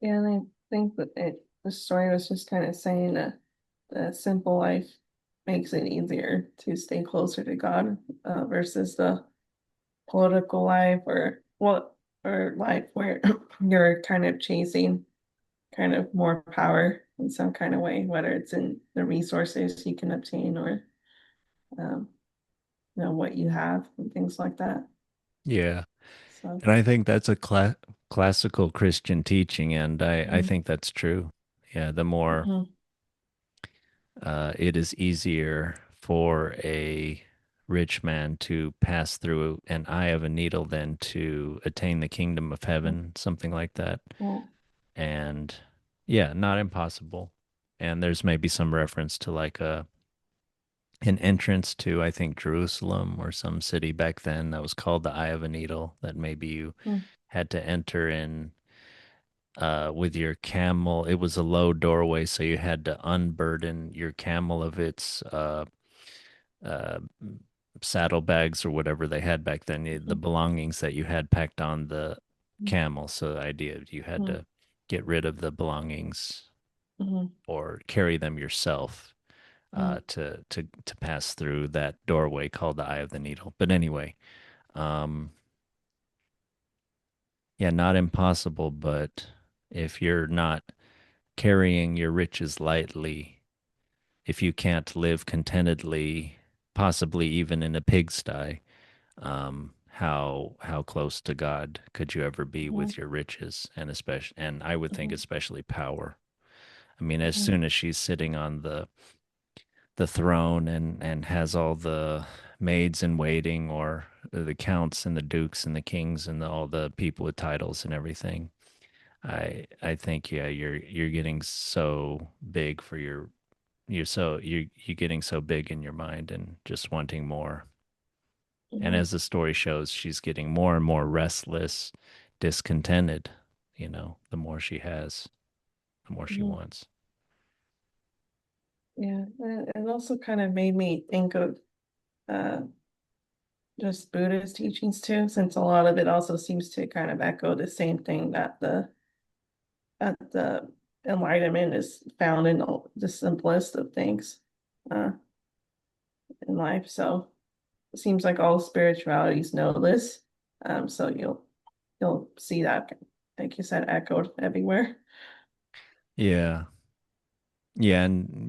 Yeah, and I think that the story was just kind of saying that the simple life makes it easier to stay closer to God versus the political life or life where you're kind of chasing kind of more power in some kind of way, whether it's in the resources you can obtain or um, what you have and things like that. Yeah. So, And I think that's a classical Christian teaching, and I mm, think that's true. Yeah, the more mhm, it is easier for a rich man to pass through an eye of a needle than to attain the kingdom of mm, heaven, something like that. mm, And yeah, not impossible. And there's maybe some reference to like a an entrance to, I think, Jerusalem or some city back then that was called the Eye of a Needle, that maybe you mm, had to enter in with your camel. It was a low doorway, so you had to unburden your camel of its uh, saddlebags or whatever they had back then, the mm, belongings that you had packed on the camel. So the idea you had mm, to get rid of the belongings mm, or carry them yourself mm, to pass through that doorway called the Eye of the Needle. But anyway, um, yeah, not impossible, but if you're not carrying your riches lightly, if you can't live contentedly, possibly even in a pigsty, how close to God could you ever be mm, with your riches, and especially, and I would think mm, especially power. I mean, as mm, soon as she's sitting on the throne and has all the maids in waiting, or the counts and the dukes and the kings and all the people with titles and everything, I think, yeah, you're getting so big for your you're getting so big in your mind and just wanting more. And mm, as the story shows, she's getting more and more restless, discontented, the more she has, the more she mm. wants. Yeah, it also kind of made me think of uh, just Buddha's teachings too, since a lot of it also seems to kind of echo the same thing that the enlightenment is found in the simplest of things uh, in life. So it seems like all spiritualities know this. So you'll see that, like you said, echoed everywhere. Yeah. Yeah, and